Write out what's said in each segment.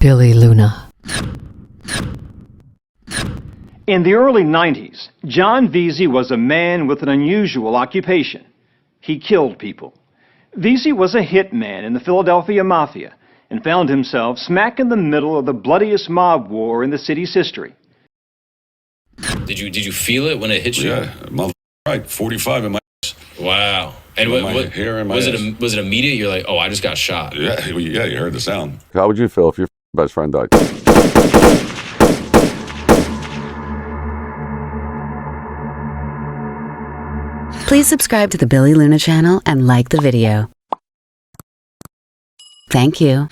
Billy Luna. In the early 90s, John Veasey was a man with an unusual occupation. He killed people. Veasey was a hitman in the Philadelphia Mafia and found himself smack in the middle of the bloodiest mob war in the city's history. Did you feel it when it hit you? Yeah, right, 45 in my ass. Wow. And what hair in my was ass. Was it immediate? You're like, oh, I just got shot. Yeah, you heard the sound. How would you feel if your best friend died? Please subscribe to the Billy Luna channel and like the video. Thank you.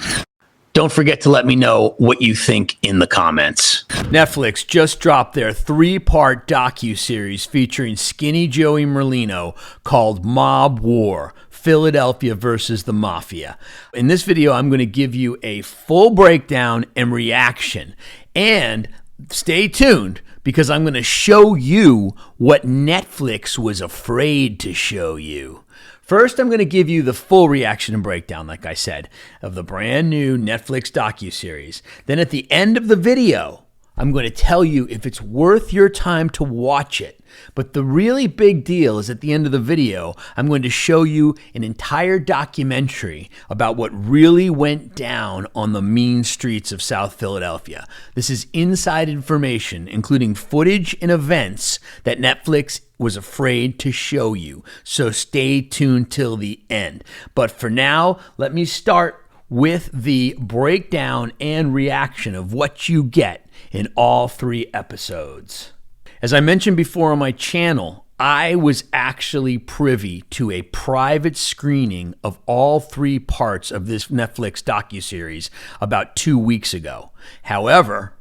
Don't forget to let me know what you think in the comments. Netflix just dropped their 3-part docuseries featuring skinny Joey Merlino called Mob War, Philadelphia versus the Mafia. In this video, I'm going to give you a full breakdown and reaction. And stay tuned, because I'm going to show you what Netflix was afraid to show you. First, I'm going to give you the full reaction and breakdown, like I said, of the brand new Netflix docuseries. Then at the end of the video, I'm going to tell you if it's worth your time to watch it. But the really big deal is at the end of the video, I'm going to show you an entire documentary about what really went down on the mean streets of South Philadelphia. This is inside information, including footage and events that Netflix was afraid to show you. So stay tuned till the end. But for now, let me start with the breakdown and reaction of what you get in all 3 episodes. As I mentioned before on my channel, I was actually privy to a private screening of all 3 parts of this Netflix docuseries about 2 weeks ago. However,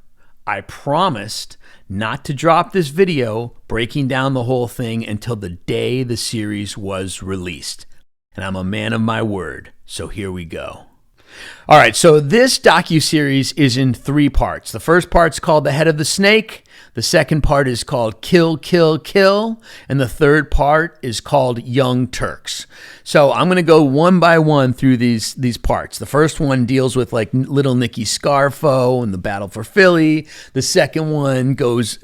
I promised not to drop this video breaking down the whole thing until the day the series was released. And I'm a man of my word, so here we go. All right, so this docuseries is in 3 parts. The first part's called The Head of the Snake. The second part is called Kill, Kill, Kill. And the third part is called Young Turks. So I'm going to go one by one through these parts. The first one deals with like little Nicky Scarfo and the battle for Philly. The second one goes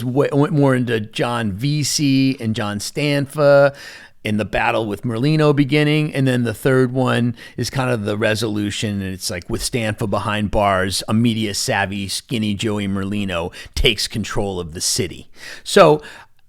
more into John Veasey and John Stanfa in the battle with Merlino beginning. And then the third one is kind of the resolution. And it's like with Stanfa behind bars, a media savvy, skinny Joey Merlino takes control of the city. So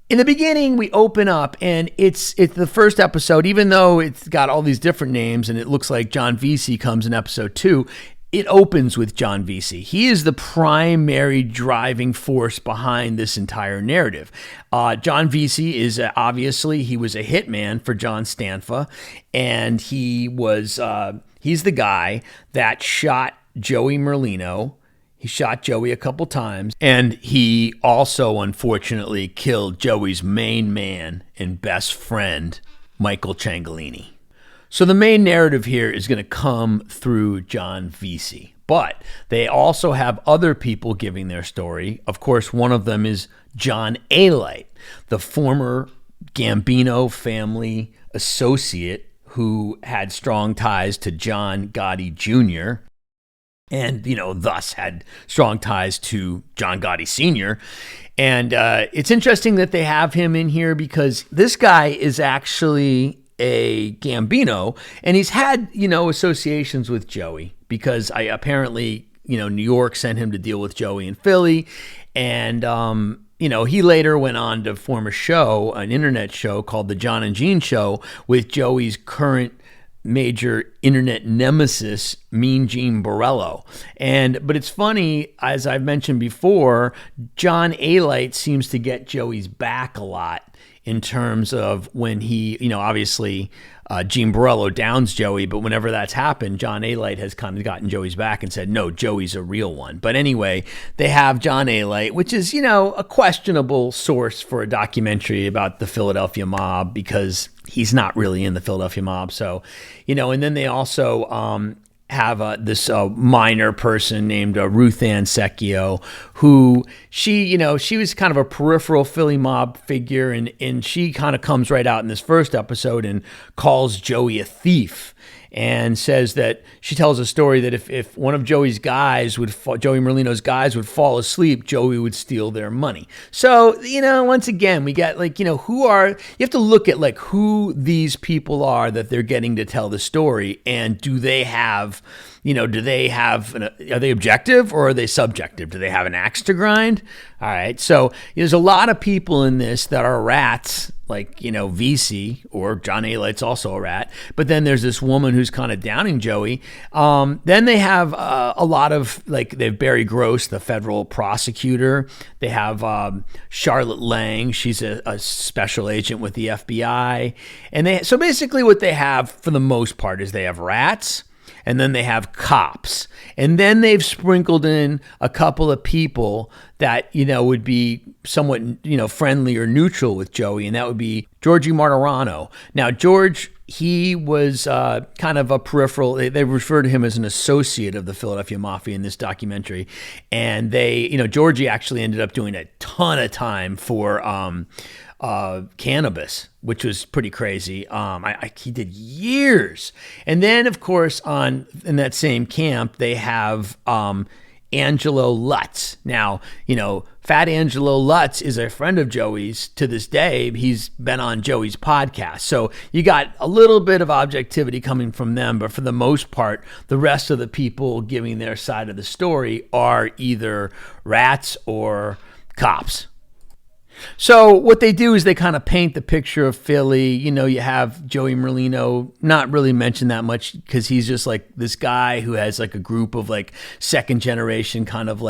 in the beginning, we open up and it's the first episode, even though it's got all these different names and it looks like John Veasey comes in episode 2, it opens with John Veasey. He is the primary driving force behind this entire narrative. John Veasey is obviously, he was a hitman for John Stanfa, and he's the guy that shot Joey Merlino. He shot Joey a couple times, and he also unfortunately killed Joey's main man and best friend, Michael Ciancaglini. So the main narrative here is going to come through John Veasey, but they also have other people giving their story. Of course, one of them is John Alite, the former Gambino family associate who had strong ties to John Gotti Jr., and, thus had strong ties to John Gotti Sr. And it's interesting that they have him in here because this guy is actually a Gambino, and he's had, associations with Joey because apparently, New York sent him to deal with Joey in Philly. And, he later went on to form a show, an internet show called The John and Gene Show with Joey's current major internet nemesis, Mean Gene Borello. But it's funny, as I've mentioned before, John Alite seems to get Joey's back a lot in terms of when he, obviously Gene Borello downs Joey, but whenever that's happened, John Alite has kind of gotten Joey's back and said, no, Joey's a real one. But anyway, they have John Alite, which is, a questionable source for a documentary about the Philadelphia mob because he's not really in the Philadelphia mob. So, and then they also have this minor person named Ruth Ann Secchio, who she was kind of a peripheral Philly mob figure, and she kind of comes right out in this first episode and calls Joey a thief. and says that she tells a story that if one of Joey Merlino's guys would fall asleep, Joey would steal their money. So, once again, we got you have to look at who these people are that they're getting to tell the story, and do they have, are they objective or are they subjective? Do they have an axe to grind? All right. So there's a lot of people in this that are rats, Veasey, or John A-Light's also a rat. But then there's this woman who's kind of downing Joey. Then they have a lot of, they have Barry Gross, the federal prosecutor. They have Charlotte Lang. She's a special agent with the FBI. And so basically what they have for the most part is they have rats, and then they have cops. And then they've sprinkled in a couple of people that, would be somewhat, friendly or neutral with Joey. And that would be Georgie Martirano. Now, George, he was kind of a peripheral. They refer to him as an associate of the Philadelphia Mafia in this documentary. And Georgie actually ended up doing a ton of time for cannabis, which was pretty crazy. He did years. And then, of course, in that same camp, they have Angelo Lutz. Now, Fat Angelo Lutz is a friend of Joey's to this day. He's been on Joey's podcast. So you got a little bit of objectivity coming from them, but for the most part, the rest of the people giving their side of the story are either rats or cops. So what they do is they kind of paint the picture of Philly. You have Joey Merlino, not really mentioned that much because he's just this guy who has a group of second generation kind of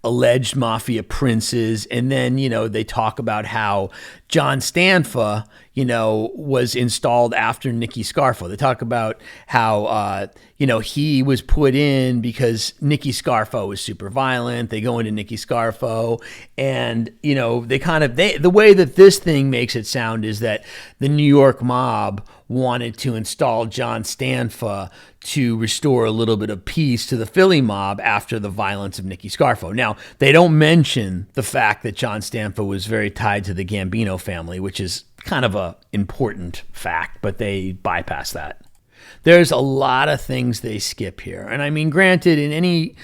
alleged mafia princes. And then, they talk about how John Stanfa, was installed after Nicky Scarfo. They talk about how, he was put in because Nicky Scarfo was super violent. They go into Nicky Scarfo and, the way that this thing makes it sound is that the New York mob wanted to install John Stanfa to restore a little bit of peace to the Philly mob after the violence of Nicky Scarfo. Now, they don't mention the fact that John Stanfa was very tied to the Gambino family, which is kind of a important fact, but they bypass that. There's a lot of things they skip here. And I mean, granted, in any,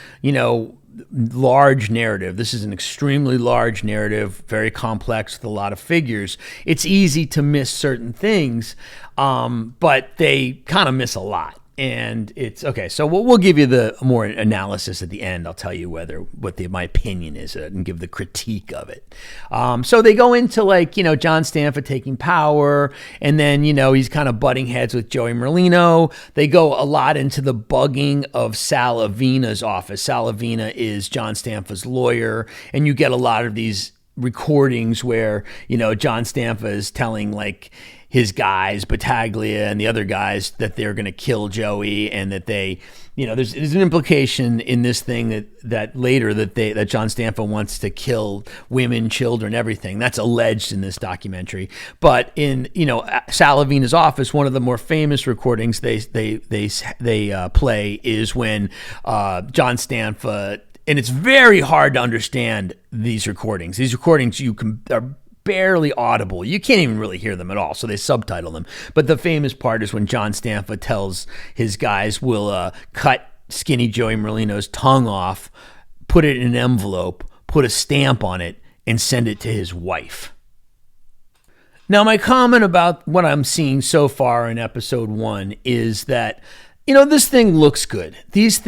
large narrative, this is an extremely large narrative, very complex with a lot of figures. It's easy to miss certain things, but they kind of miss a lot. And it's okay. So we'll give you the more analysis at the end. I'll tell you what my opinion is and give the critique of it. So they go into John Stanfa taking power, and then he's kind of butting heads with Joey Merlino. They go a lot into the bugging of Sal Avina's office. Sal Avina is John Stanfa's lawyer, and you get a lot of these recordings where John Stanfa is telling his guys, Battaglia and the other guys, that they're going to kill Joey, and that there's an implication in this thing that later that John Stanfa wants to kill women, children, everything. That's alleged in this documentary. But in Sal Avina's office, one of the more famous recordings they play is when John Stanfa. And it's very hard to understand these recordings. These recordings are barely audible. You can't even really hear them at all, so they subtitle them. But the famous part is when John Stanfa tells his guys, we'll cut skinny Joey Merlino's tongue off, put it in an envelope, put a stamp on it, and send it to his wife. Now, my comment about what I'm seeing so far in episode 1 is that this thing looks good. These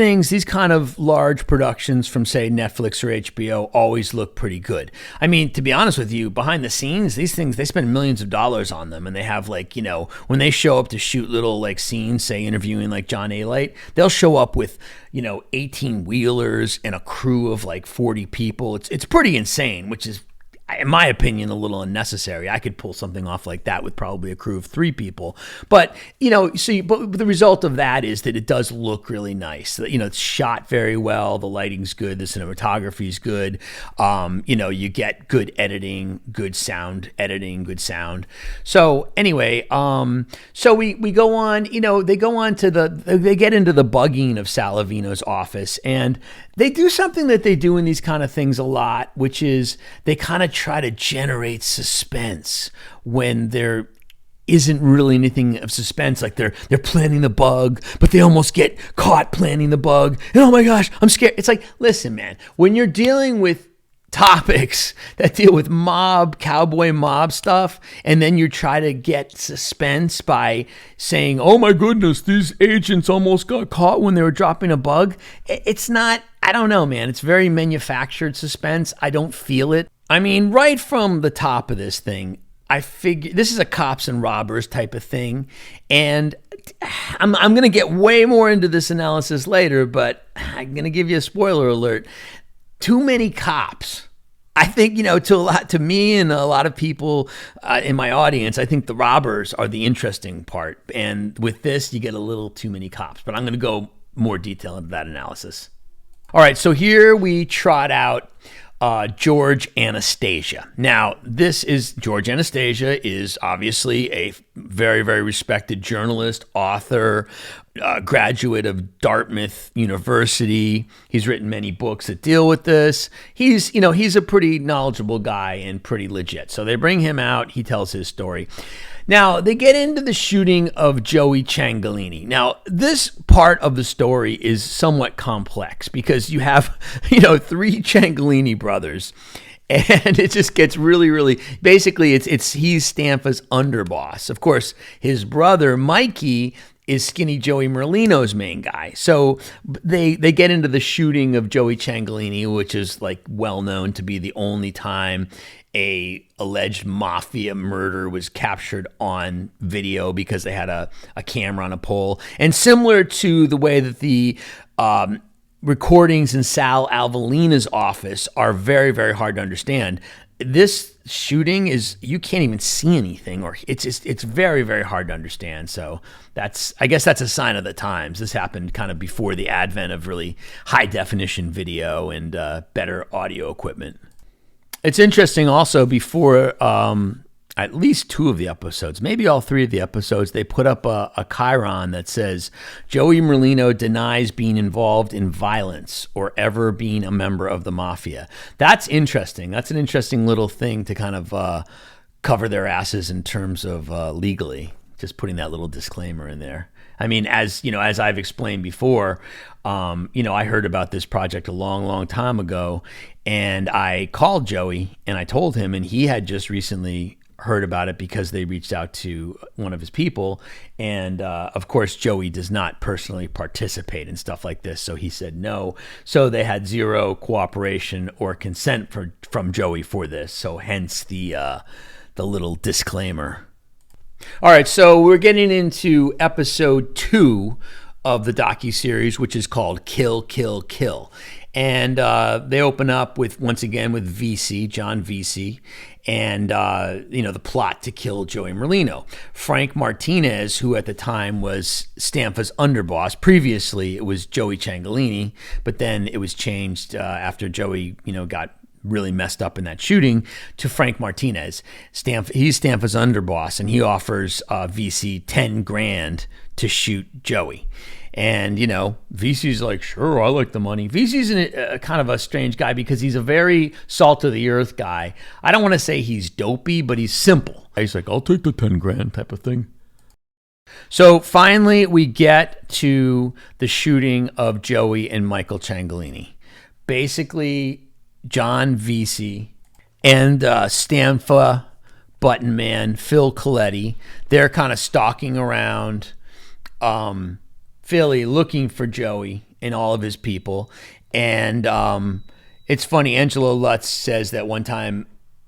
kind of large productions from, say, Netflix or HBO always look pretty good. I mean, to be honest with you, behind the scenes, these things, they spend millions of dollars on them. And they have when they show up to shoot little scenes, say interviewing John A-Light, they'll show up with, 18 wheelers and a crew of 40 people. It's pretty insane, which is, in my opinion, a little unnecessary. I could pull something off like that with probably a crew of 3 people. But, but the result of that is that it does look really nice. It's shot very well. The lighting's good. The cinematography is good. You get good editing, good sound editing, good sound. So anyway, so we go on, they get into the bugging of Sal Avina's office, and they do something that they do in these kind of things a lot, which is they kind of try to generate suspense when they're isn't really anything of suspense. Like they're planning the bug, but they almost get caught planning the bug. And oh my gosh, I'm scared. It's like, listen, man, when you're dealing with topics that deal with cowboy mob stuff, and then you try to get suspense by saying, oh my goodness, these agents almost got caught when they were dropping a bug. It's not, I don't know, man. It's very manufactured suspense. I don't feel it. I mean, right from the top of this thing, I figure this is a cops and robbers type of thing. And I'm going to get way more into this analysis later, but I'm going to give you a spoiler alert. Too many cops. I think, to me and a lot of people in my audience, I think the robbers are the interesting part. And with this, you get a little too many cops. But I'm going to go more detail into that analysis. All right, so here we trot out George Anastasia. Now, George Anastasia is obviously a very, very respected journalist, author, graduate of Dartmouth University. He's written many books that deal with this. He's a pretty knowledgeable guy and pretty legit. So they bring him out. He tells his story. Now, they get into the shooting of Joey Ciancaglini. Now, this part of the story is somewhat complex because you have, 3 Ciancaglini brothers. And it just gets really, really, basically, he's Stanfa's underboss. Of course, his brother, Mikey, is Skinny Joey Merlino's main guy. So they get into the shooting of Joey Ciancaglini, which is like well known to be the only time a alleged mafia murder was captured on video because they had a camera on a pole. And similar to the way that the recordings in Sal Alvalina's office are very, very hard to understand, this shooting you can't even see anything, or it's very, very hard to understand. So I guess that's a sign of the times. This happened kind of before the advent of really high definition video and better audio equipment. It's interesting also, before at least 2 of the episodes, maybe all 3 of the episodes, they put up a chyron that says, Joey Merlino denies being involved in violence or ever being a member of the mafia. That's interesting. That's an interesting little thing to kind of cover their asses in terms of legally, just putting that little disclaimer in there. I mean, as I've explained before, I heard about this project a long, long time ago, and I called Joey and I told him, and he had just recently heard about it because they reached out to one of his people. And of course, Joey does not personally participate in stuff like this. So he said no. So they had zero cooperation or consent from Joey for this. So hence the little disclaimer. All right, so we're getting into episode 2 of the docuseries, which is called Kill, Kill, Kill. And they open up once again with Veasey, John Veasey, and the plot to kill Joey Merlino. Frank Martinez, who at the time was Stanfa's underboss. Previously, it was Joey Ciancaglini, but then it was changed after Joey, got really messed up in that shooting, to Frank Martinez. He's Stanfa's underboss, and he offers Veasey $10,000 to shoot Joey. And, Veasey's like, sure, I like the money. Veasey's a kind of a strange guy because he's a very salt of the earth guy. I don't want to say he's dopey, but he's simple. He's like, I'll take the $10,000 type of thing. So finally, we get to the shooting of Joey and Michael Ciancaglini. Basically, John Veasey and Stanfa button man Phil Coletti, they're kind of stalking around Philly looking for Joey and all of his people. And it's funny, Angelo Lutz says that one time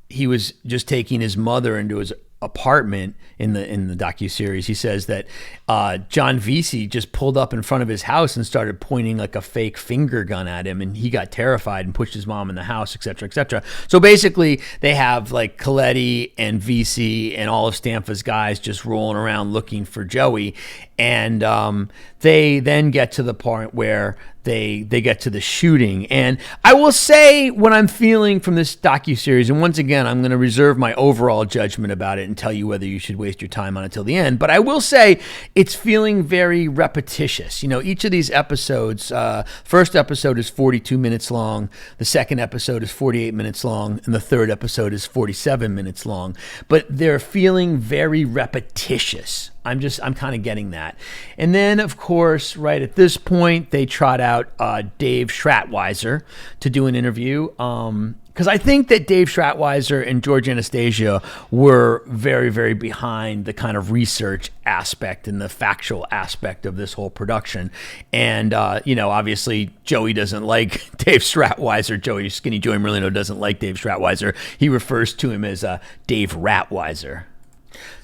he was just taking his mother into his apartment in the docuseries. He says that John Veasey just pulled up in front of his house and started pointing like a fake finger gun at him, and he got terrified and pushed his mom in the house, etc., etc. So basically, they have like Coletti and Veasey and all of Stanfa's guys just rolling around looking for Joey. And they then get to the point where they get to the shooting. And I will say what I'm feeling from this docuseries, and once again, I'm going to reserve my overall judgment about it and tell you whether you should waste your time on it till the end. But I will say it's feeling very repetitious. You know, each of these episodes, first episode is 42 minutes long, the second episode is 48 minutes long, and the third episode is 47 minutes long. But they're feeling very repetitious. I'm kind of getting that. And then, of course, right at this point, they trot out Dave Schratweiser to do an interview. Because I think that Dave Schratweiser and George Anastasia were very, very behind the kind of research aspect and the factual aspect of this whole production. And, obviously, Joey doesn't like Dave Schratweiser. Skinny Joey Merlino doesn't like Dave Schratweiser. He refers to him as Dave Ratweiser.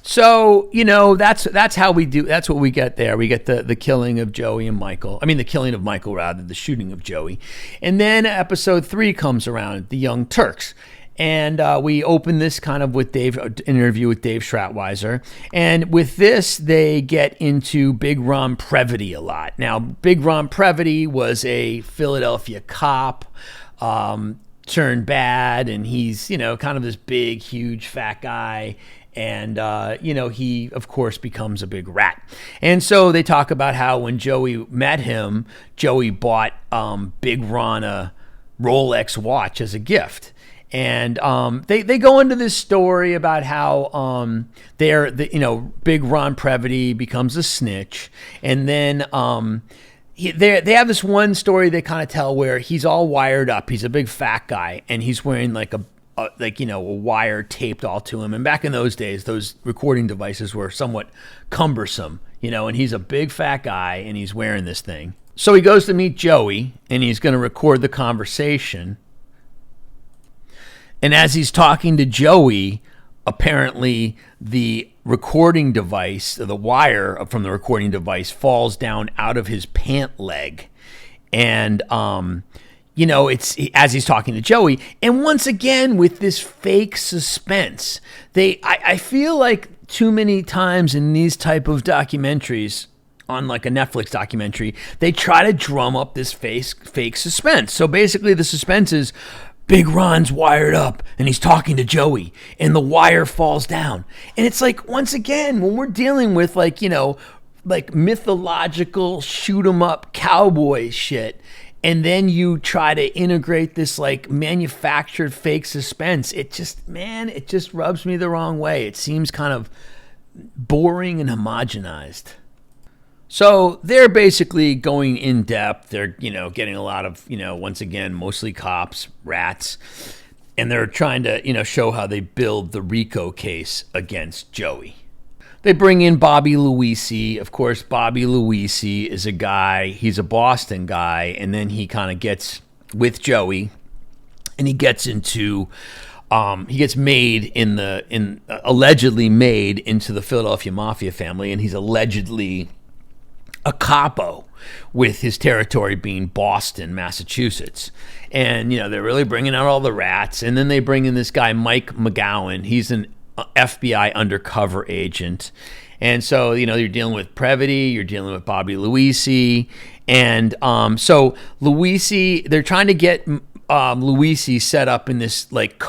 So, that's how we do. That's what we get there. We get the killing of Joey and Michael. I mean, the killing of Michael, rather, the shooting of Joey. And then episode 3 comes around, the Young Turks. And we open this kind of with interview with Dave Schratweiser. And with this, they get into Big Ron Previty a lot. Now, Big Ron Previty was a Philadelphia cop, turned bad. And he's, kind of this big, huge, fat guy. And, he, of course, becomes a big rat. And so they talk about how when Joey met him, Joey bought Big Ron a Rolex watch as a gift. And they go into this story about how Big Ron Previty becomes a snitch. And then they have this one story they kind of tell where he's all wired up. He's a big fat guy, and he's wearing like a wire taped all to him. And back in those days, those recording devices were somewhat cumbersome, and he's a big fat guy and he's wearing this thing. So he goes to meet Joey and he's going to record the conversation. And as he's talking to Joey, apparently the recording device, the wire from the recording device falls down out of his pant leg. And, it's as he's talking to Joey. And once again, with this fake suspense, I feel like too many times in these type of documentaries, on like a Netflix documentary, they try to drum up this fake suspense. So basically the suspense is Big Ron's wired up and he's talking to Joey and the wire falls down. And it's like, once again, when we're dealing with like mythological shoot 'em up cowboy shit, and then you try to integrate this like manufactured fake suspense, it just rubs me the wrong way. It seems kind of boring and homogenized. So they're basically going in depth. They're, getting a lot of, once again, mostly cops, rats, and they're trying to, show how they build the RICO case against Joey. They bring in Bobby Luisi. Of course, Bobby Luisi is a guy, he's a Boston guy, and then he kind of gets with Joey, and he gets into, he gets allegedly made into the Philadelphia Mafia family, and he's allegedly a capo, with his territory being Boston, Massachusetts. And, they're really bringing out all the rats, and then they bring in this guy, Mike McGowan. He's an FBI undercover agent. And so, you're dealing with Previty, you're dealing with Bobby Luisi. And so Luisi, they're trying to get Luisi set up in this like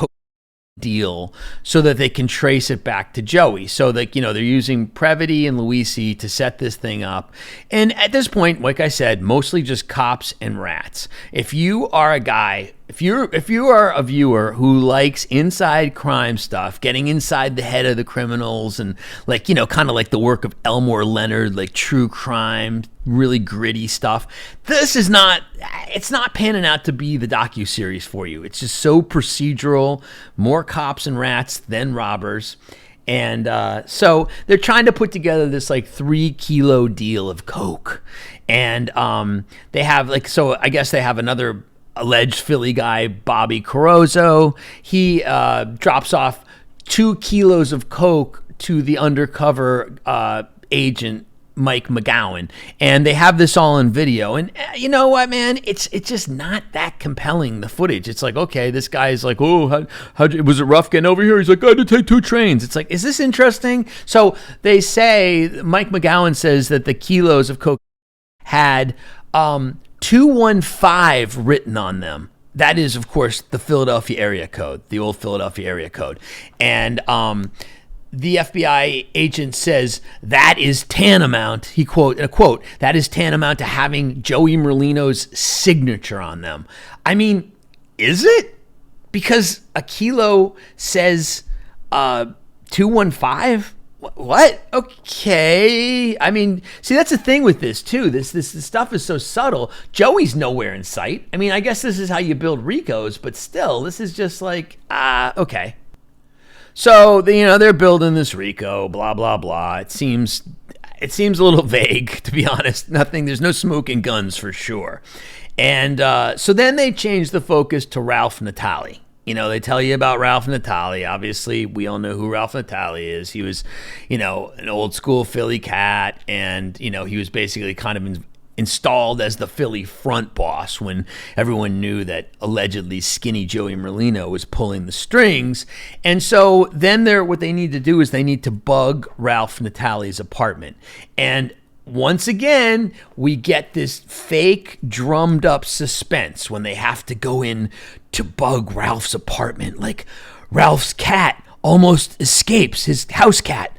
deal so that they can trace it back to Joey. So that, they're using Previty and Luisi to set this thing up. And at this point, like I said, mostly just cops and rats. If you are a guy, if you are a viewer who likes inside crime stuff, getting inside the head of the criminals and like, kind of like the work of Elmore Leonard, like true crime, really gritty stuff, it's not panning out to be the docuseries for you. It's just so procedural, more cops and rats than robbers. And so they're trying to put together this like 3-kilo deal of coke. And they have I guess they have another alleged Philly guy, Bobby Carozzo. He drops off 2 kilos of coke to the undercover agent Mike McGowan, and they have this all on video. And you know what, man? It's just not that compelling, the footage. It's like, okay, this guy is like, oh, was it rough getting over here? He's like, I had to take 2 trains. It's like, is this interesting? So they say, Mike McGowan says that the kilos of cocaine had 215 written on them. That is, of course, the Philadelphia area code, the old Philadelphia area code. And the FBI agent says that is tantamount, he quote, that is tantamount to having Joey Merlino's signature on them. I mean, is it? Because a kilo says 215? What? Okay. I mean, see, that's the thing with this too. This stuff is so subtle. Joey's nowhere in sight. I mean, I guess this is how you build RICOs, but still, this is just like, okay. So, they're building this RICO, blah, blah, blah. It seems a little vague, to be honest. There's no smoke and guns for sure. And so then they change the focus to Ralph Natale. They tell you about Ralph Natale. Obviously, we all know who Ralph Natale is. He was, an old school Philly cat, and, he was basically kind of installed as the Philly front boss when everyone knew that allegedly skinny Joey Merlino was pulling the strings. And so then what they need to do is they need to bug Ralph Natale's apartment. And once again, we get this fake drummed up suspense when they have to go in to bug Ralph's apartment. Like, Ralph's cat almost escapes, his house cat,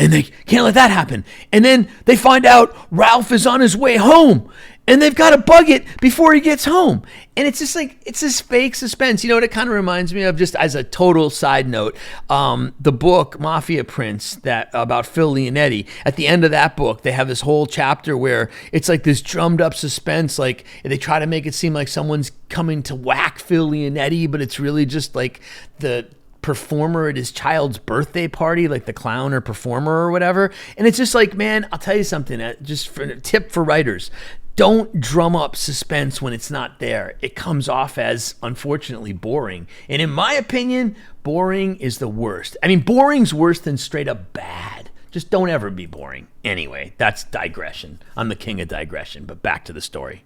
and they can't let that happen. And then they find out Ralph is on his way home, and they've got to bug it before he gets home. And it's just like, it's this fake suspense. You know what it kind of reminds me of, just as a total side note, the book Mafia Prince that about Phil Leonetti. At the end of that book, they have this whole chapter where it's like this drummed up suspense. Like, they try to make it seem like someone's coming to whack Phil Leonetti, but it's really just like the performer at his child's birthday party, like the clown or performer or whatever. And it's just like, man, I'll tell you something, just for a tip for writers. Don't drum up suspense when it's not there. It comes off as, unfortunately, boring. And in my opinion, boring is the worst. I mean, boring's worse than straight up bad. Just don't ever be boring. Anyway, that's digression. I'm the king of digression, but back to the story.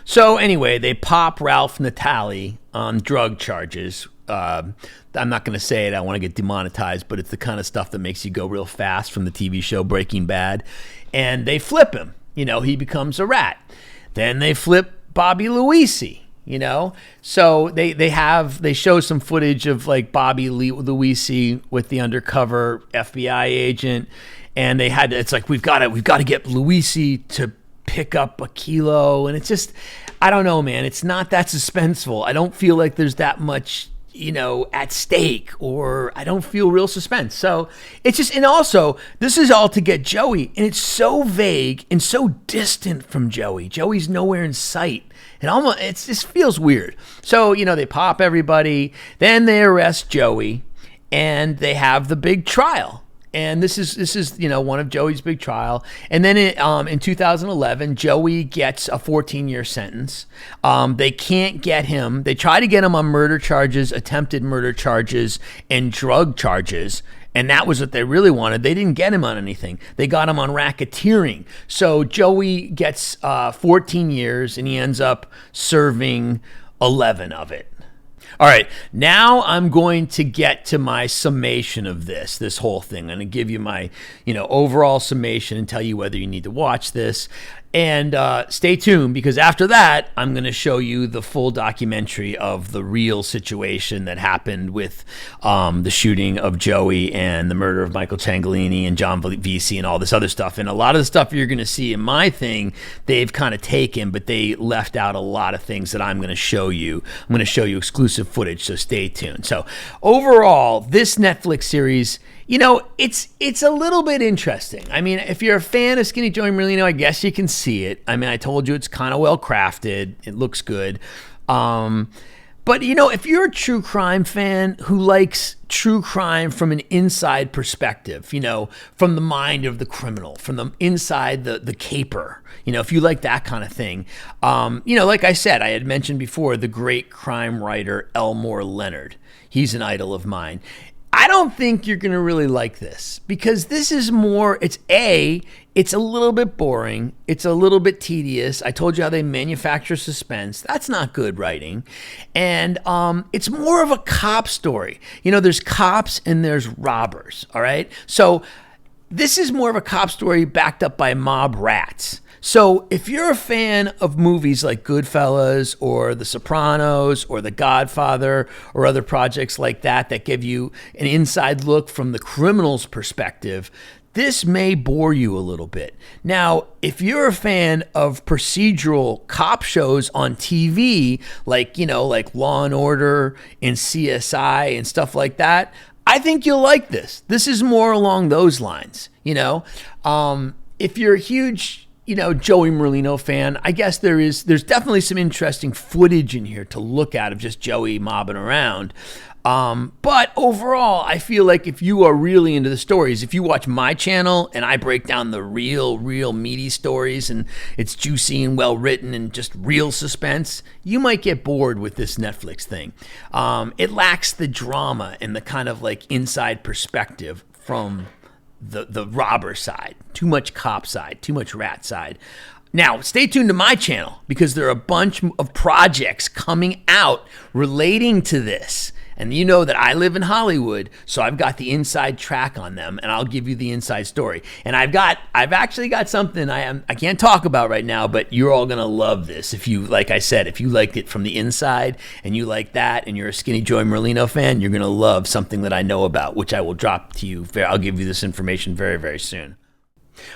So anyway, they pop Ralph Natale on drug charges. I'm not going to say it. I want to get demonetized, but it's the kind of stuff that makes you go real fast from the TV show Breaking Bad. And they flip him. He becomes a rat. Then they flip Bobby Luisi, So they show some footage of like Bobby Luisi with the undercover FBI agent. And it's like, we've got to get Luisi to pick up a kilo. And it's just, I don't know, man. It's not that suspenseful. I don't feel like there's that much at stake, or I don't feel real suspense. So it's just, and also this is all to get Joey, and it's so vague and so distant from Joey. Joey's nowhere in sight. It just feels weird. So, they pop everybody, then they arrest Joey, and they have the big trial. And this is one of Joey's big trial. And then in 2011, Joey gets a 14-year sentence. They can't get him. They try to get him on murder charges, attempted murder charges, and drug charges. And that was what they really wanted. They didn't get him on anything. They got him on racketeering. So Joey gets 14 years, and he ends up serving 11 of it. All right, now I'm going to get to my summation of this whole thing. I'm going to give you my, overall summation and tell you whether you need to watch this. And stay tuned, because after that, I'm going to show you the full documentary of the real situation that happened with the shooting of Joey and the murder of Michael Ciancaglini and John Veasey and all this other stuff. And a lot of the stuff you're going to see in my thing, they've kind of taken, but they left out a lot of things that I'm going to show you. I'm going to show you exclusive footage, so stay tuned. So overall, this Netflix series, it's a little bit interesting. I mean, if you're a fan of Skinny Joey Merlino, I guess you can see it. I mean, I told you it's kind of well crafted. It looks good. But, if you're a true crime fan who likes true crime from an inside perspective, from the mind of the criminal, from the inside the caper, if you like that kind of thing, like I said, I had mentioned before, the great crime writer Elmore Leonard. He's an idol of mine. I don't think you're going to really like this because this is more, it's a little bit boring. It's a little bit tedious. I told you how they manufacture suspense. That's not good writing. And it's more of a cop story. You know, there's cops and there's robbers, all right? So this is more of a cop story backed up by mob rats. So if you're a fan of movies like Goodfellas or The Sopranos or The Godfather or other projects like that that give you an inside look from the criminal's perspective, this may bore you a little bit. Now, if you're a fan of procedural cop shows on TV, like, you know, like Law and Order and CSI and stuff like that, I think you'll like this. This is more along those lines, you know. If you're a huge, you know, Joey Merlino fan, I guess there's definitely some interesting footage in here to look at of just Joey mobbing around. But overall, I feel like if you are really into the stories, if you watch my channel and I break down the real meaty stories and it's juicy and well written and just real suspense, you might get bored with this Netflix thing. It lacks the drama and the kind of like inside perspective from the robber side. Too much cop side, too much rat side. Now, stay tuned to my channel because there are a bunch of projects coming out relating to this. And you know that I live in Hollywood, so I've got the inside track on them, and I'll give you the inside story. And I've actually got something I can't talk about right now, but you're all gonna love this. If you, like I said, if you liked it from the inside and you like that, and you're a Skinny Joey Merlino fan, you're gonna love something that I know about, which I will drop to you. I'll give you this information very, very soon.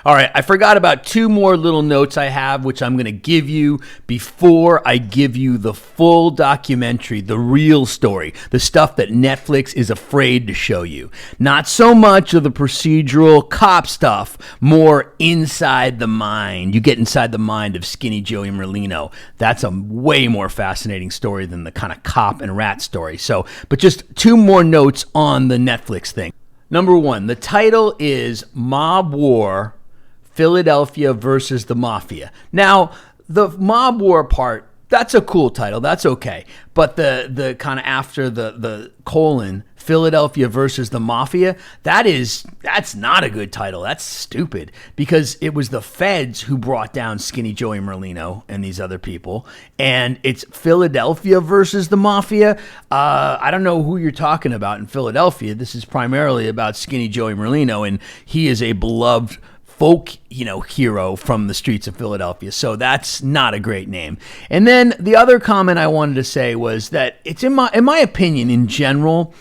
All right, I forgot about two more little notes I have, which I'm going to give you before I give you the full documentary, the real story, the stuff that Netflix is afraid to show you. Not so much of the procedural cop stuff, more inside the mind. You get inside the mind of Skinny Joey Merlino. That's a way more fascinating story than the kind of cop and rat story. So, but just two more notes on the Netflix thing. Number one, the title is Mob War, Philadelphia versus the Mafia. Now, the Mob War part, that's a cool title. That's okay. But the kind of after the colon, Philadelphia versus the Mafia, that's not a good title. That's stupid because it was the feds who brought down Skinny Joey Merlino and these other people. And it's Philadelphia versus the Mafia. I don't know who you're talking about in Philadelphia. This is primarily about Skinny Joey Merlino, and he is a beloved folk, hero from the streets of Philadelphia. So that's not a great name. And then the other comment I wanted to say was that it's in my opinion, in general,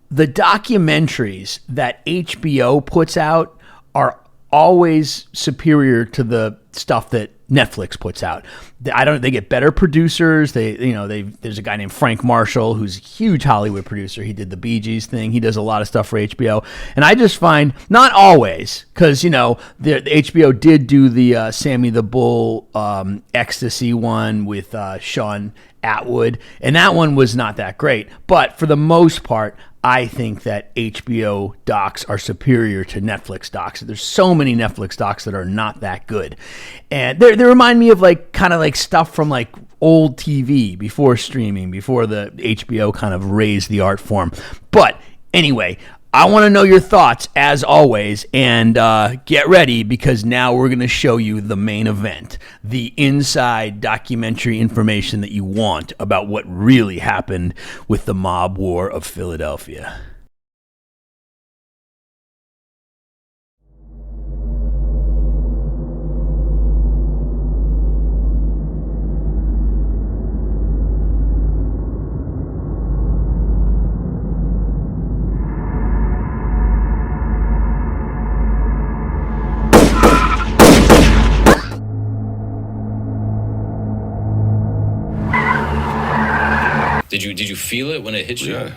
the documentaries that HBO puts out are always superior to the stuff that Netflix puts out. They get better producers. There's a guy named Frank Marshall who's a huge Hollywood producer. He did the Bee Gees thing. He does a lot of stuff for HBO. And I just find, not always, because, the HBO did do the Sammy the Bull Ecstasy one with Sean Atwood. And that one was not that great. But for the most part, I think that HBO docs are superior to Netflix docs. There's so many Netflix docs that are not that good. And they remind me of kind of stuff from old TV before streaming, before the HBO kind of raised the art form. But anyway, I want to know your thoughts as always, and get ready because now we're going to show you the main event, the inside documentary information that you want about what really happened with the mob war of Philadelphia. Did you feel it when it hit you? Yeah,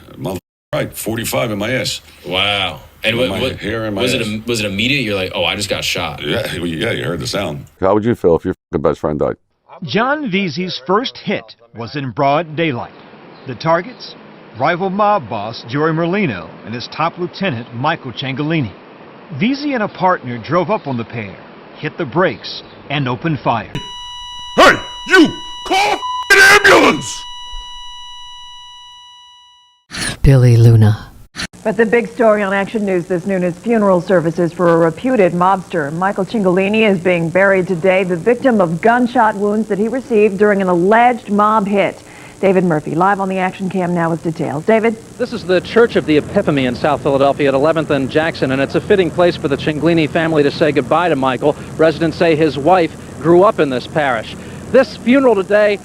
right. 45 in my ass. Wow. And My hair in my was ass. it immediate? You're like, oh, I just got shot. Yeah, you heard the sound. How would you feel if your best friend died? John Veasey's first hit was in broad daylight. The targets? Rival mob boss Joey Merlino and his top lieutenant Michael Ciancaglini. Veasey and a partner drove up on the pair, hit the brakes, and opened fire. Hey, you! Call an ambulance! Billy Luna. But the big story on Action News this noon is funeral services for a reputed mobster. Michael Cingolini is being buried today, the victim of gunshot wounds that he received during an alleged mob hit. David Murphy, live on the Action Cam now with details. David? This is the Church of the Epiphany in South Philadelphia at 11th and Jackson, and it's a fitting place for the Cingolini family to say goodbye to Michael. Residents say his wife grew up in this parish. This funeral today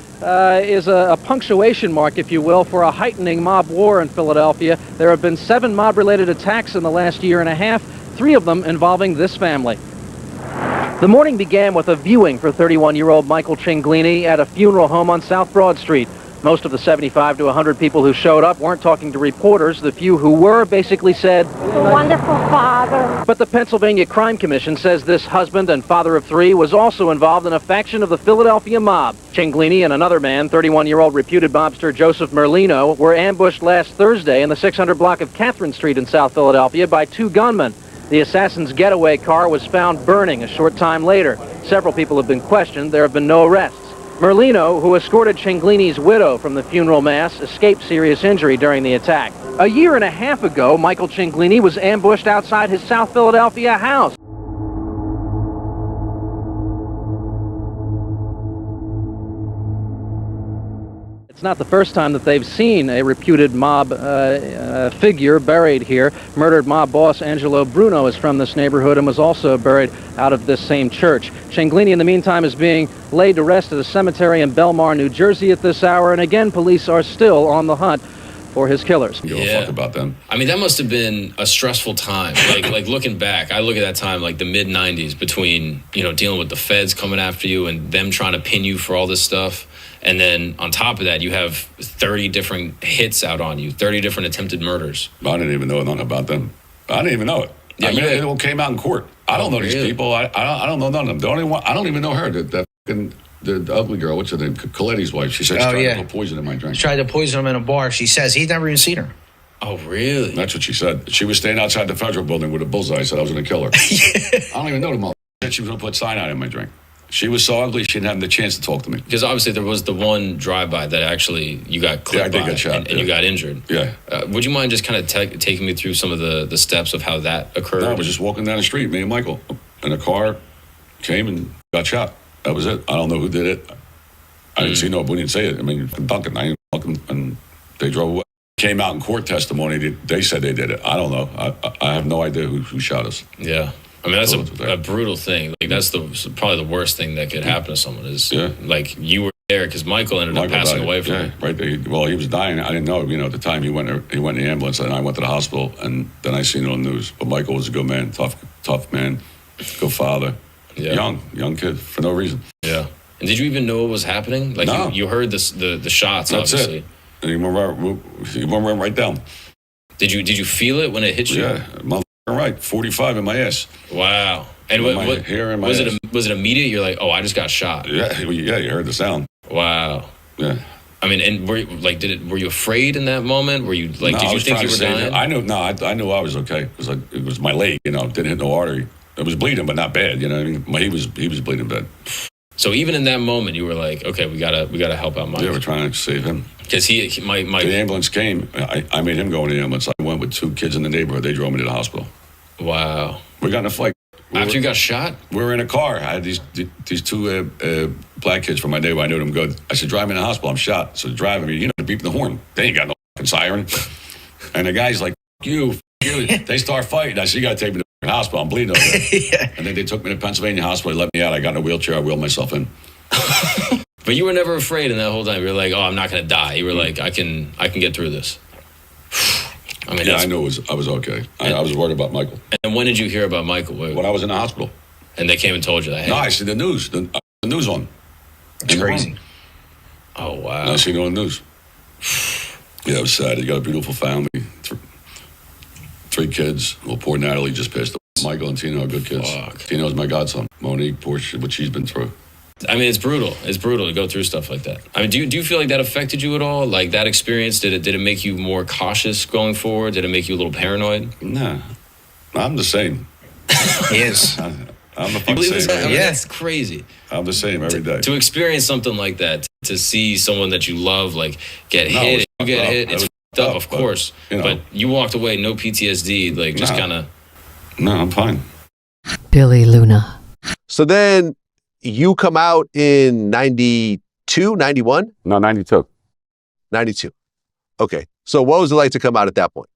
is a punctuation mark, if you will, for a heightening mob war in Philadelphia. There have been 7 mob-related attacks in the last year and a half, 3 of them involving this family. The morning began with a viewing for 31-year-old Michael Cingolini at a funeral home on South Broad Street. Most of the 75 to 100 people who showed up weren't talking to reporters. The few who were basically said, "A wonderful father." But the Pennsylvania Crime Commission says this husband and father of 3 was also involved in a faction of the Philadelphia mob. Cingolini and another man, 31-year-old reputed mobster Joseph Merlino, were ambushed last Thursday in the 600 block of Catherine Street in South Philadelphia by 2 gunmen. The assassin's getaway car was found burning a short time later. Several people have been questioned. There have been no arrests. Merlino, who escorted Cingolini's widow from the funeral mass, escaped serious injury during the attack. A year and a half ago, Michael Cingolini was ambushed outside his South Philadelphia house. It's not the first time that they've seen a reputed mob figure buried here. Murdered mob boss Angelo Bruno is from this neighborhood and was also buried out of this same church. Cingolini, in the meantime, is being laid to rest at a cemetery in Belmar, New Jersey at this hour, and again, police are still on the hunt for his killers. Give a fuck about them. I mean, that must have been a stressful time. Like looking back, I look at that time like the mid-90s between, dealing with the feds coming after you and them trying to pin you for all this stuff. And then on top of that, you have 30 different hits out on you, 30 different attempted murders. I didn't even know nothing about them. I didn't even know it. Yeah, it all came out in court. I don't know these people. I don't know none of them. The only one, I don't even know her. The ugly girl, what's her name? Coletti's wife. She said she tried to put poison in my drink. She tried to poison him in a bar. She says he's never even seen her. Oh, really? That's what she said. She was standing outside the federal building with a bullseye. Said I was going to kill her. I don't even know the mother. She was going to put cyanide in my drink. She was so ugly, she didn't have the chance to talk to me. Because obviously there was the one drive-by that actually you got clipped I did get shot. and you got injured. Yeah. Would you mind just kind of taking me through some of the steps of how that occurred? No, I was just walking down the street, me and Michael, and a car came and got shot. That was it. I don't know who did it. I didn't see no, we didn't say it. I mean, Duncan, I didn't Duncan, and they drove away. Came out in court testimony, they said they did it. I don't know. I have no idea who shot us. Yeah. I mean, that's a brutal thing. Like, that's probably the worst thing that could happen to someone is, like, you were there because Michael ended up passing away from it. Right there. Well, he was dying. I didn't know. At the time, he went in the ambulance, and I went to the hospital, and then I seen it on the news. But Michael was a good man, tough man, good father, young kid for no reason. Yeah. And did you even know what was happening? Like, no. you heard the shots, That's obviously. It. And he went right down. Did you feel it when it hit you? Yeah, right, 45 in my ass. Wow. And was it immediate? You're like, oh, I just got shot. Yeah, you heard the sound. Wow. Yeah. I mean, and were you afraid in that moment? Were you like, did you think you were dying? I knew I was okay because it was my leg. Didn't hit no artery. It was bleeding, but not bad. What I mean, he was bleeding bad. So even in that moment, you were like, okay, we gotta help out Mike. Yeah, we're trying to save him. Because the ambulance came. I made him go in the ambulance. I went with 2 kids in the neighborhood. They drove me to the hospital. Wow. We got in a fight. After you got shot? We were in a car. I had these 2 black kids from my neighborhood. I knew them good. I said, drive me to the hospital. I'm shot. So driving me, beeping the horn. They ain't got no fucking siren. And the guy's like, you. They start fighting. I said, you got to take me to the hospital. I'm bleeding over there. And then they took me to Pennsylvania Hospital. They let me out. I got in a wheelchair. I wheeled myself in. But you were never afraid in that whole time. You were like, oh, I'm not going to die. You were like, I can get through this. I mean, I knew I was okay. I was worried about Michael. And when did you hear about Michael? When I was in the hospital. And they came and told you that? Hey. No, I see the news. The news on. It's crazy. Oh, wow. I seen it on the news. Yeah, it was sad. He got a beautiful family. 3 kids. Well, poor Natalie just passed away. Michael and Tino are good kids. Fuck. Tino's my godson. Monique, Porsche, what she's been through. I mean, it's brutal. It's brutal to go through stuff like that. I mean, do you feel like that affected you at all? Like that experience, did it make you more cautious going forward? Did it make you a little paranoid? Nah, I'm the same. He is. I'm the fucking same. I mean, that's crazy. I'm the same every day. To experience something like that, to see someone that you love like get hit, you get hit. up, of course. You know. But you walked away, no PTSD, like just kind of. No, I'm fine. Billy Luna. So then you come out in 92, 91? No, 92. 92. Okay. So what was it like to come out at that point?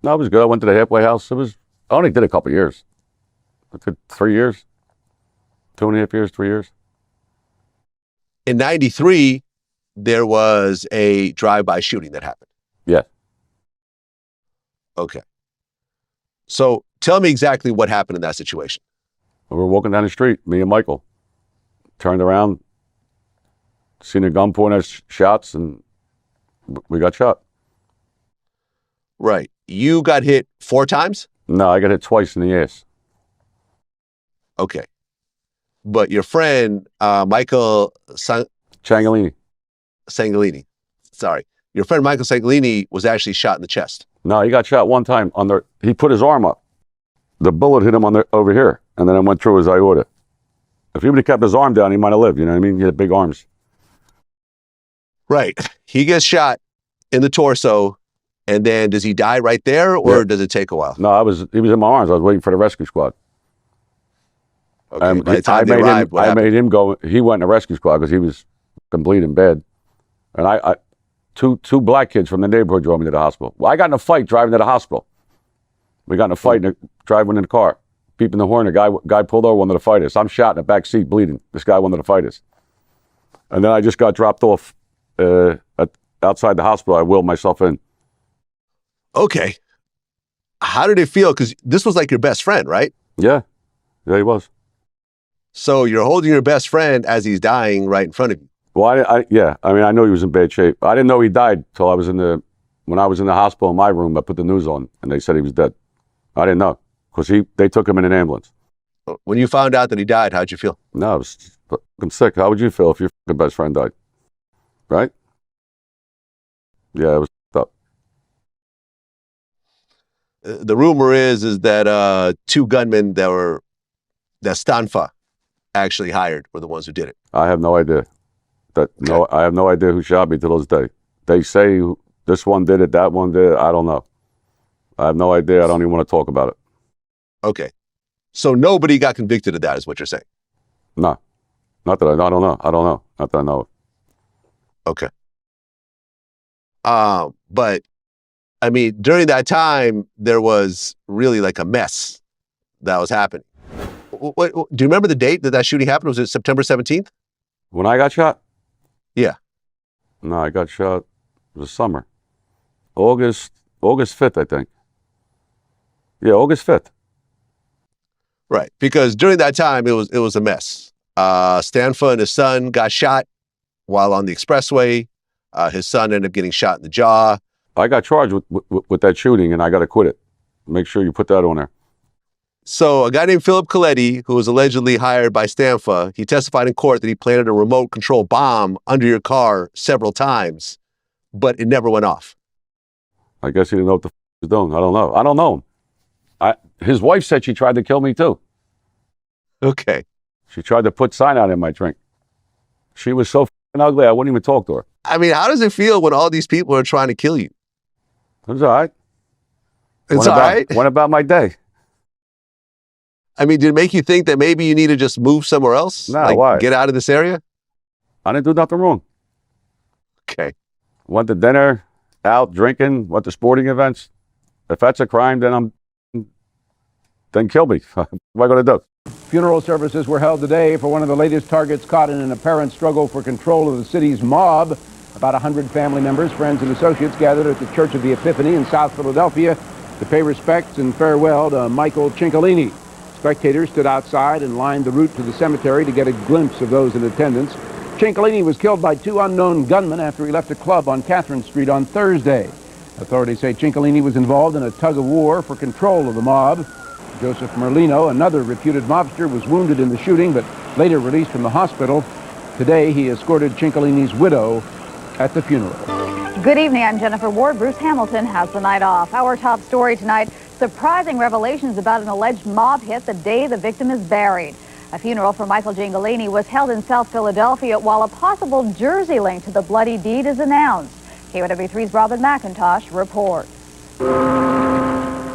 No, it was good. I went to the halfway house. I only did a couple years. I did 3 years. 2.5 years, 3 years. In 93, there was a drive-by shooting that happened. Yeah. Okay. So tell me exactly what happened in that situation. We were walking down the street, me and Michael. Turned around, seen a gun pointing at shots, and we got shot. Right. You got hit 4 times? No, I got hit twice in the ass. Okay. But your friend, Michael Ciancaglini. Sangolini. Sorry. Your friend Michael Sangolini was actually shot in the chest. No, he got shot one time he put his arm up. The bullet hit him over here, and then it went through his aorta. If he would have kept his arm down, he might have lived. You know what I mean? He had big arms. Right. He gets shot in the torso, and then does he die right there, or does it take a while? No, he was in my arms. I was waiting for the rescue squad. Okay. By the time they arrived, I made him go. He went in the rescue squad because he was bleeding bad. And two black kids from the neighborhood drove me to the hospital. Well, I got in a fight driving to the hospital. We got in a fight driving in the car, beeping the horn. The guy pulled over, wanted to fight us. I'm shot in the back seat, bleeding. This guy wanted to fight us. And then I just got dropped off outside the hospital. I wheeled myself in. Okay. How did it feel? Because this was like your best friend, right? Yeah. Yeah, he was. So you're holding your best friend as he's dying right in front of you. Well, I know he was in bad shape. I didn't know he died till when I was in the hospital in my room. I put the news on, and they said he was dead. I didn't know because they took him in an ambulance. When you found out that he died, how'd you feel? No, I was fucking sick. How would you feel if your fucking best friend died? Right? Yeah, it was up. The rumor is that 2 gunmen that Stanfa actually hired were the ones who did it. I have no idea. I have no idea who shot me to this day. They say this one did it, that one did it. I don't know. I have no idea. I don't even want to talk about it. Okay. So nobody got convicted of that is what you're saying? No. Not that I don't know. I don't know. Not that I know. Okay. But I mean, during that time, there was really like a mess that was happening. Do you remember the date that shooting happened? Was it September 17th? When I got shot? Yeah. No, I got shot. It was summer. August 5th, I think. Yeah, August 5th. Right. Because during that time, it was a mess. Stanfa and his son got shot while on the expressway. His son ended up getting shot in the jaw. I got charged with that shooting, and I got acquitted. Make sure you put that on there. So a guy named Philip Coletti, who was allegedly hired by Stanfa, he testified in court that he planted a remote control bomb under your car several times, but it never went off. I guess he didn't know what the he was doing. I don't know him. His wife said she tried to kill me too. Okay. She tried to put cyanide in my drink. She was so ugly, I wouldn't even talk to her. I mean, how does it feel when all these people are trying to kill you? It was all right. It's all right? What about my day? I mean, did it make you think that maybe you need to just move somewhere else? No, why? Get out of this area? I didn't do nothing wrong. Okay. Went to dinner, out drinking, went to sporting events. If that's a crime, then kill me. What am I going to do? Funeral services were held today for one of the latest targets caught in an apparent struggle for control of the city's mob. About 100 family members, friends, and associates gathered at the Church of the Epiphany in South Philadelphia to pay respects and farewell to Michael Ciancaglini. Spectators stood outside and lined the route to the cemetery to get a glimpse of those in attendance. Ciancaglini was killed by 2 unknown gunmen after he left a club on Catherine Street on Thursday. Authorities say Ciancaglini was involved in a tug-of-war for control of the mob. Joey Merlino, another reputed mobster, was wounded in the shooting but later released from the hospital. Today, he escorted Ciancaglini's widow at the funeral. Good evening, I'm Jennifer Ward. Bruce Hamilton has the night off. Our top story tonight, surprising revelations about an alleged mob hit the day the victim is buried. A funeral for Michael Ciancaglini was held in South Philadelphia while a possible Jersey link to the bloody deed is announced. KYW3's Robin McIntosh reports.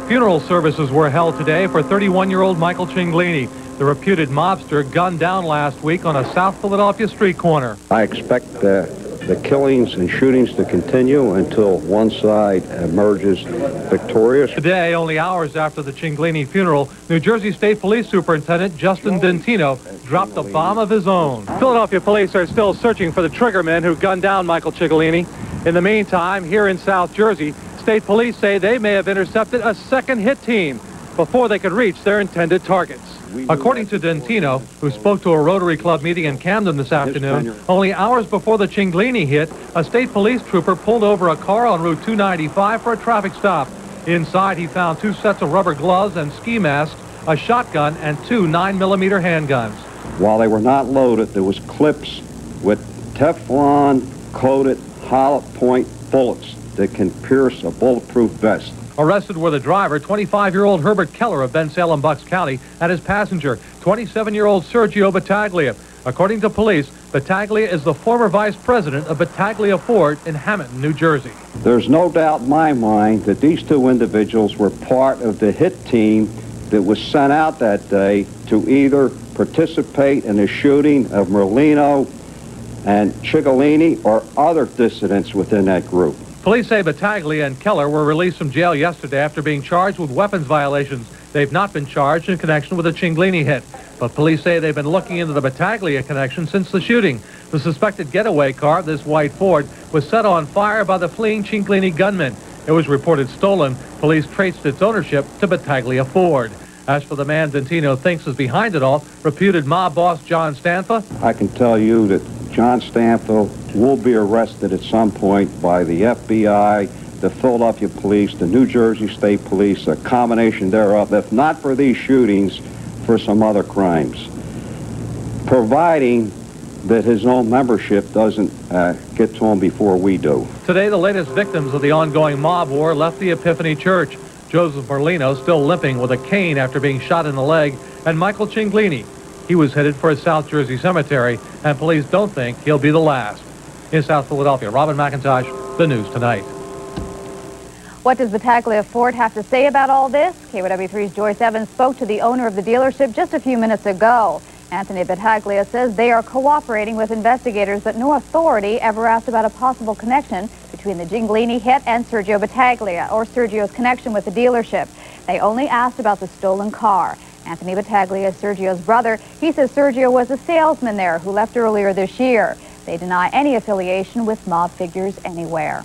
Funeral services were held today for 31-year-old Michael Cinglini, the reputed mobster gunned down last week on a South Philadelphia street corner. I expect the killings and shootings to continue until one side emerges victorious. Today, only hours after the Cinglini funeral, New Jersey State Police Superintendent Justin Dentino dropped a bomb of his own. Philadelphia police are still searching for the triggerman who gunned down Michael Cinglini. In the meantime, here in South Jersey, state police say they may have intercepted a second hit team before they could reach their intended targets. According to Dentino, who spoke to a Rotary Club meeting in Camden this afternoon, only hours before the Cinglini hit, a state police trooper pulled over a car on Route 295 for a traffic stop. Inside, he found 2 sets of rubber gloves and ski masks, a shotgun, and 2 9mm handguns. While they were not loaded, there was clips with Teflon-coated hollow point bullets that can pierce a bulletproof vest. Arrested were the driver, 25-year-old Herbert Keller of Ben Salem, Bucks County, and his passenger, 27-year-old Sergio Battaglia. According to police, Battaglia is the former vice president of Battaglia Ford in Hamilton, New Jersey. There's no doubt in my mind that these 2 individuals were part of the hit team that was sent out that day to either participate in the shooting of Merlino and Cinglini or other dissidents within that group. Police say Battaglia and Keller were released from jail yesterday after being charged with weapons violations. They've not been charged in connection with the Cinglini hit, but police say they've been looking into the Battaglia connection since the shooting. The suspected getaway car, this white Ford, was set on fire by the fleeing Cinglini gunmen. It was reported stolen. Police traced its ownership to Battaglia Ford. As for the man Dentino thinks is behind it all, reputed mob boss John Stanfa. I can tell you that John Stanfa will be arrested at some point by the FBI, the Philadelphia Police, the New Jersey State Police, a combination thereof, if not for these shootings, for some other crimes, providing that his own membership doesn't get to him before we do. Today, the latest victims of the ongoing mob war left the Epiphany Church. Joseph Merlino, still limping with a cane after being shot in the leg, and Michael Cinglini. He was headed for a South Jersey cemetery, and police don't think he'll be the last. In South Philadelphia, Robin McIntosh, The News Tonight. What does Battaglia Ford have to say about all this? KYW3's Joyce Evans spoke to the owner of the dealership just a few minutes ago. Anthony Battaglia says they are cooperating with investigators, but no authority ever asked about a possible connection between the Cinglini hit and Sergio Battaglia, or Sergio's connection with the dealership. They only asked about the stolen car. Anthony Battaglia is Sergio's brother. He says Sergio was a salesman there who left earlier this year. They deny any affiliation with mob figures anywhere.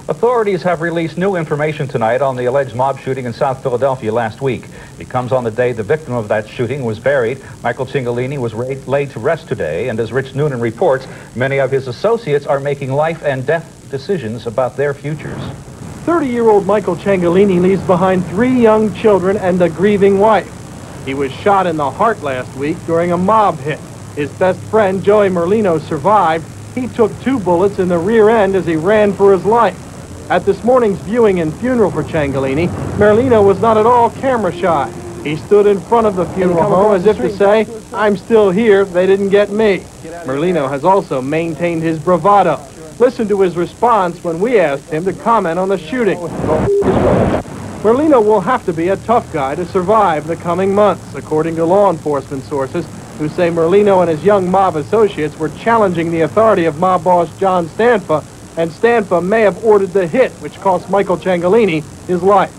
Authorities have released new information tonight on the alleged mob shooting in South Philadelphia last week. It comes on the day the victim of that shooting was buried. Michael Cinglini was laid to rest today, and as Rich Noonan reports, many of his associates are making life and death decisions about their futures. 30-year-old Michael Cinglini leaves behind 3 young children and a grieving wife. He was shot in the heart last week during a mob hit. His best friend, Joey Merlino, survived. He took 2 bullets in the rear end as he ran for his life. At this morning's viewing and funeral for Cinglini, Merlino was not at all camera shy. He stood in front of the funeral home as if to say, "I'm still here, they didn't get me." Merlino has also maintained his bravado. Listen to his response when we asked him to comment on the shooting. Merlino will have to be a tough guy to survive the coming months, according to law enforcement sources who say Merlino and his young mob associates were challenging the authority of mob boss John Stanfa, and Stanfa may have ordered the hit, which cost Michael Cinglini his life.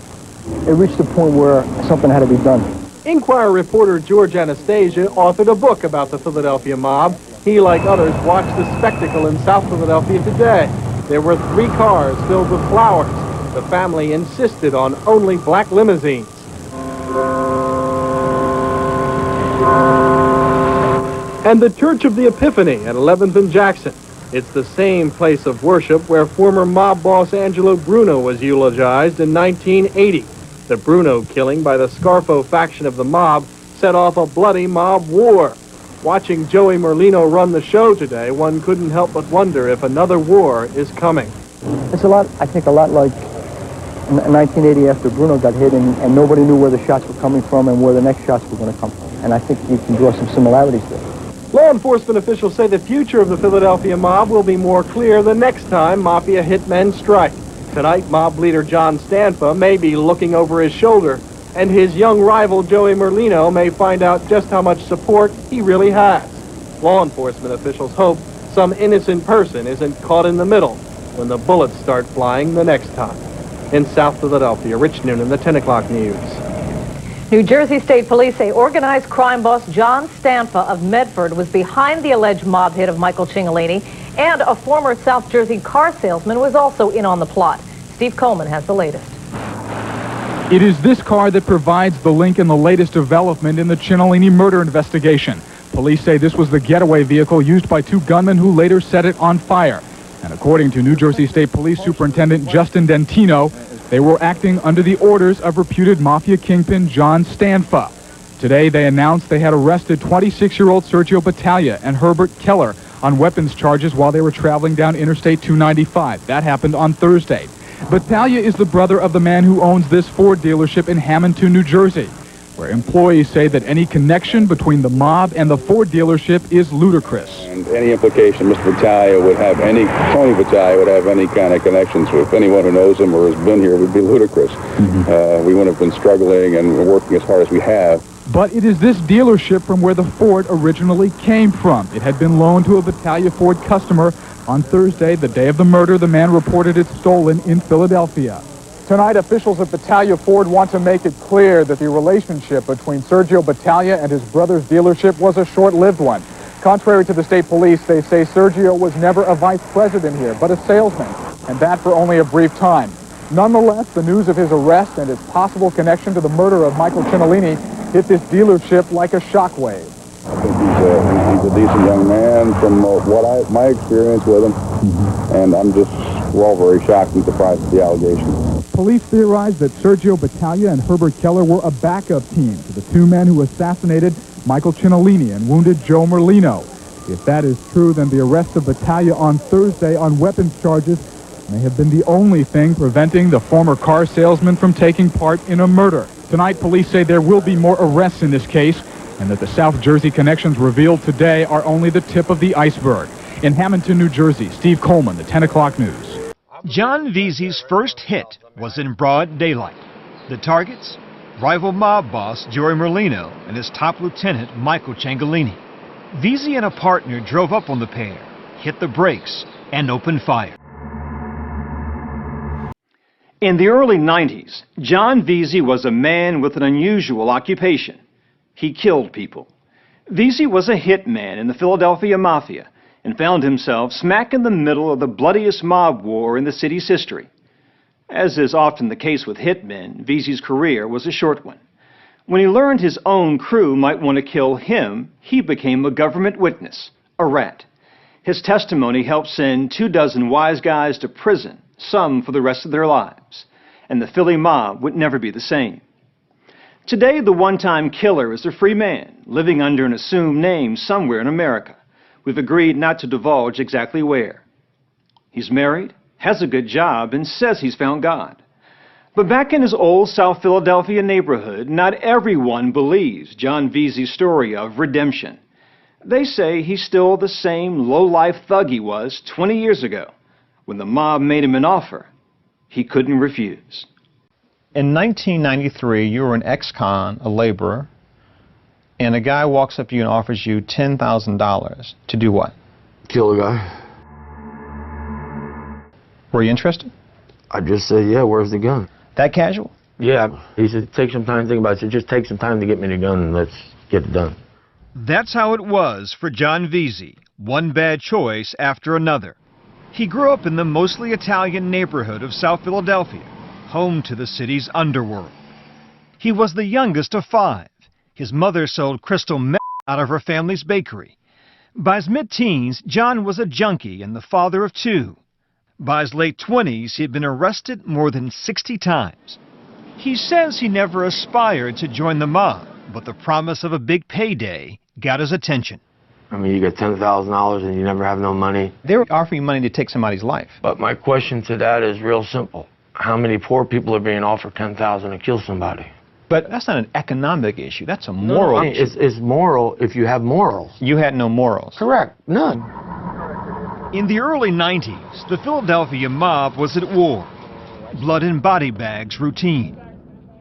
It reached a point where something had to be done. Inquirer reporter George Anastasia authored a book about the Philadelphia mob. He, like others, watched the spectacle in South Philadelphia today. There were 3 cars filled with flowers. The family insisted on only black limousines. And the Church of the Epiphany at 11th and Jackson. It's the same place of worship where former mob boss Angelo Bruno was eulogized in 1980. The Bruno killing by the Scarfo faction of the mob set off a bloody mob war. Watching Joey Merlino run the show today, one couldn't help but wonder if another war is coming. It's a lot, I think, a lot like in 1980 after Bruno got hit and nobody knew where the shots were coming from and where the next shots were going to come from. And I think you can draw some similarities there. Law enforcement officials say the future of the Philadelphia mob will be more clear the next time mafia hitmen strike. Tonight, mob leader John Stanfa may be looking over his shoulder, and his young rival Joey Merlino may find out just how much support he really has. Law enforcement officials hope some innocent person isn't caught in the middle when the bullets start flying the next time. In South Philadelphia, Rich Noonan, the 10 o'clock news. New Jersey State Police say organized crime boss John Stanfa of Medford was behind the alleged mob hit of Michael Cingolini, and a former South Jersey car salesman was also in on the plot. Steve Coleman has the latest. It is this car that provides the link in the latest development in the Cingolini murder investigation. Police say this was the getaway vehicle used by two gunmen who later set it on fire. And according to New Jersey State Police Superintendent Justin Dentino, they were acting under the orders of reputed mafia kingpin John Stanfa. Today, they announced they had arrested 26-year-old Sergio Battaglia and Herbert Keller on weapons charges while they were traveling down Interstate 295. That happened on Thursday. Battaglia is the brother of the man who owns this Ford dealership in Hamilton, New Jersey, where employees say that any connection between the mob and the Ford dealership is ludicrous. And any implication Mr. Battaglia would have any, Tony Battaglia would have any kind of connections with anyone who knows him or has been here would be ludicrous. We wouldn't have been struggling and working as hard as we have. But it is this dealership from where the Ford originally came from. It had been loaned to a Battaglia Ford customer. On Thursday, the day of the murder, the man reported it stolen in Philadelphia. Tonight, officials at Battaglia Ford want to make it clear that the relationship between Sergio Battaglia and his brother's dealership was a short-lived one. Contrary to the state police, they say Sergio was never a vice president here, but a salesman, and that for only a brief time. Nonetheless, the news of his arrest and his possible connection to the murder of Michael Cingolini hit this dealership like a shockwave. I think he's a decent young man from my experience with him, and we're all very shocked and surprised at the allegation. Police theorize that Sergio Battaglia and Herbert Keller were a backup team to the two men who assassinated Michael Cingolini and wounded Joe Merlino. If that is true, then the arrest of Battaglia on Thursday on weapons charges may have been the only thing preventing the former car salesman from taking part in a murder. Tonight, police say there will be more arrests in this case, and that the South Jersey connections revealed today are only the tip of the iceberg. In Hamilton, New Jersey, Steve Coleman, the 10 o'clock news. John Veasey's first hit was in broad daylight. The targets? Rival mob boss Joey Merlino and his top lieutenant Michael Cingolini. Veasey and a partner drove up on the pair, hit the brakes, and opened fire. In the early 90s, John Veasey was a man with an unusual occupation. He killed people. Veasey was a hitman in the Philadelphia Mafia and found himself smack in the middle of the bloodiest mob war in the city's history. As is often the case with hitmen, Veasey's career was a short one. When he learned his own crew might want to kill him, he became a government witness, a rat. His testimony helped send 24 wise guys to prison, some for the rest of their lives. And the Philly mob would never be the same. Today, the one-time killer is a free man, living under an assumed name somewhere in America. We've agreed not to divulge exactly where. He's married, has a good job, and says he's found God. But back in his old South Philadelphia neighborhood, not everyone believes John Veasey's story of redemption. They say he's still the same low-life thug he was 20 years ago, when the mob made him an offer he couldn't refuse. In 1993, you were an ex-con, a laborer, and a guy walks up to you and offers you $10,000 to do what? Kill a guy. Were you interested? I just said, yeah, where's the gun? That casual? Yeah, he said, take some time to think about it. I said, just take some time to get me the gun and let's get it done. That's how it was for John Veasey, one bad choice after another. He grew up in the mostly Italian neighborhood of South Philadelphia, home to the city's underworld. He was the youngest of 5. His mother sold crystal meth out of her family's bakery. By his mid-teens, John was a junkie and the father of 2. By his late 20s, he had been arrested more than 60 times. He says he never aspired to join the mob, but the promise of a big payday got his attention. I mean, you get $10,000 and you never have no money. They're offering money to take somebody's life. But my question to that is real simple. How many poor people are being offered $10,000 to kill somebody? But that's not an economic issue. That's a moral issue. It's moral if you have morals. You had no morals. Correct. None. In the early 90s, the Philadelphia mob was at war. Blood and body bags routine.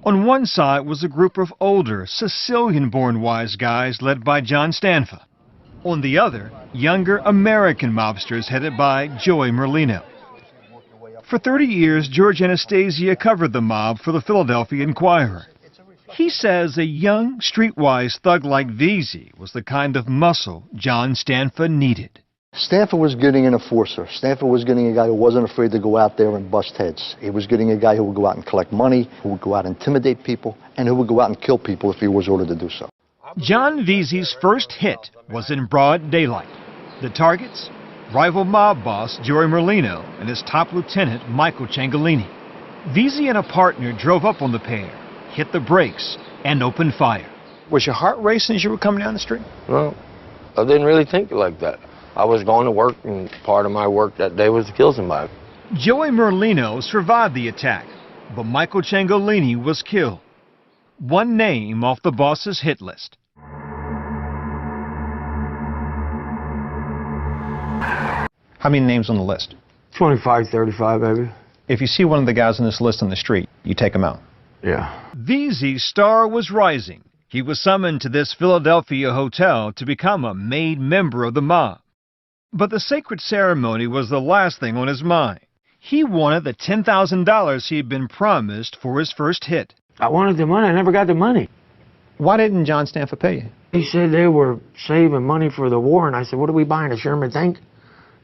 On one side was a group of older, Sicilian-born wise guys led by John Stanfa. On the other, younger American mobsters headed by Joey Merlino. For 30 years, George Anastasia covered the mob for the Philadelphia Inquirer. He says a young, streetwise thug like Veasey was the kind of muscle John Stanfa needed. Stanfa was getting an enforcer. Stanfa was getting a guy who wasn't afraid to go out there and bust heads. He was getting a guy who would go out and collect money, who would go out and intimidate people, and who would go out and kill people if he was ordered to do so. John Veasey's first hit was in broad daylight. The targets? Rival mob boss Joey Merlino and his top lieutenant Michael Ciancaglini. Veasey and a partner drove up on the pair, hit the brakes, and opened fire. Was your heart racing as you were coming down the street? Well, I didn't really think like that. I was going to work, and part of my work that day was to kill somebody. Joey Merlino survived the attack, but Michael Ciancaglini was killed. One name off the boss's hit list. How many names on the list? 25, 35, maybe. If you see one of the guys on this list on the street, you take him out. Yeah. Veasey's star was rising. He was summoned to this Philadelphia hotel to become a made member of the mob. But the sacred ceremony was the last thing on his mind. He wanted the $10,000 he had been promised for his first hit. I wanted the money. I never got the money. Why didn't John Stanfa pay you? He said they were saving money for the war, and I said, what are we buying, a Sherman tank?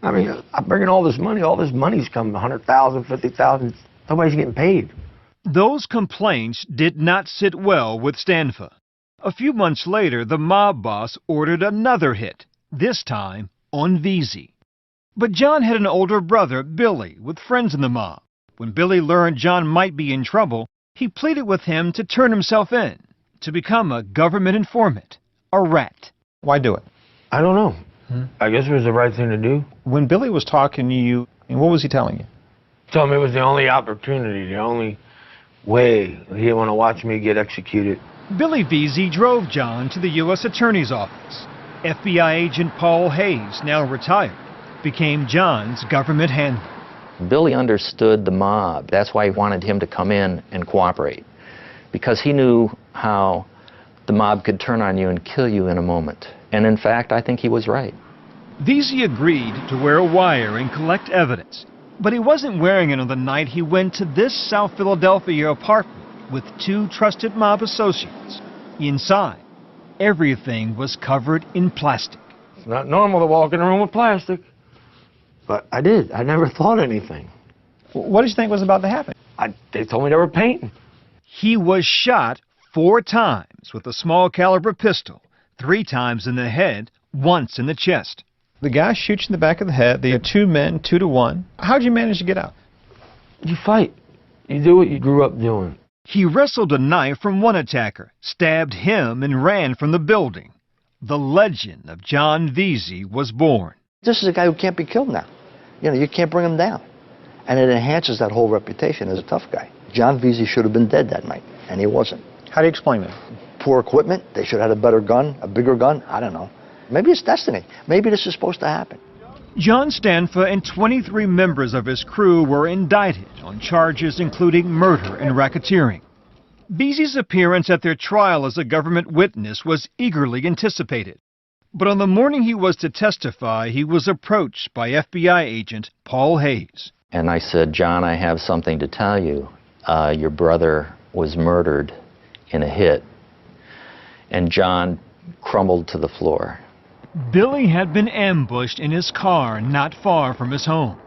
I mean, I'm bringing all this money's coming, $100,000, $50,000. Nobody's getting paid. Those complaints did not sit well with Stanfa. A few months later, the mob boss ordered another hit, this time on Veasey. But John had an older brother, Billy, with friends in the mob. When Billy learned John might be in trouble, he pleaded with him to turn himself in, to become a government informant, a rat. Why do it? I don't know. I guess it was the right thing to do. When Billy was talking to you, what was he telling you? He told me it was the only opportunity, the only way. He didn't want to watch me get executed. Billy Veasey drove John to the U.S. Attorney's Office. FBI agent Paul Hayes, now retired, became John's government handler. Billy understood the mob. That's why he wanted him to come in and cooperate, because he knew how the mob could turn on you and kill you in a moment. And in fact, I think he was right. Veasey agreed to wear a wire and collect evidence, but he wasn't wearing it on the night he went to this South Philadelphia apartment with two trusted mob associates. Inside, everything was covered in plastic. It's not normal to walk in a room with plastic. But I did. I never thought anything. What did you think was about to happen? They told me they were painting. He was shot 4 times with a small caliber pistol, 3 times in the head, once in the chest. The guy shoots you in the back of the head. There are 2 men, 2 to 1. How'd you manage to get out? You fight. You do what you grew up doing. He wrestled a knife from one attacker, stabbed him, and ran from the building. The legend of John Veasey was born. This is a guy who can't be killed now. You know, you can't bring him down. And it enhances that whole reputation as a tough guy. John Veasey should have been dead that night, and he wasn't. How do you explain that? Poor equipment. They should have had a better gun, a bigger gun. I don't know. Maybe it's destiny. Maybe this is supposed to happen. John Stanfa and 23 members of his crew were indicted on charges including murder and racketeering. Veasey's appearance at their trial as a government witness was eagerly anticipated. But on the morning he was to testify, he was approached by FBI agent Paul Hayes. And I said, John, I have something to tell you. Your brother was murdered in a hit. And John crumbled to the floor. Billy had been ambushed in his car not far from his home.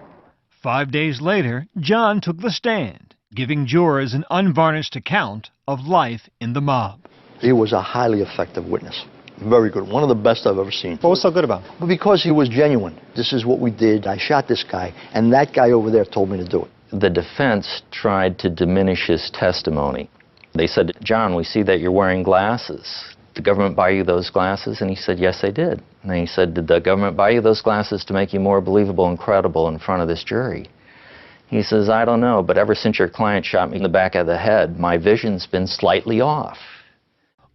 5 days later, John took the stand, giving jurors an unvarnished account of life in the mob. He was a highly effective witness. Very good. One of the best I've ever seen. What was so good about him? Well, because he was genuine. This is what we did. I shot this guy, and that guy over there told me to do it. The defense tried to diminish his testimony. They said, John, we see that you're wearing glasses. Did the government buy you those glasses? And he said, yes, they did. And he said, did the government buy you those glasses to make you more believable and credible in front of this jury? He says, I don't know, but ever since your client shot me in the back of the head, my vision's been slightly off.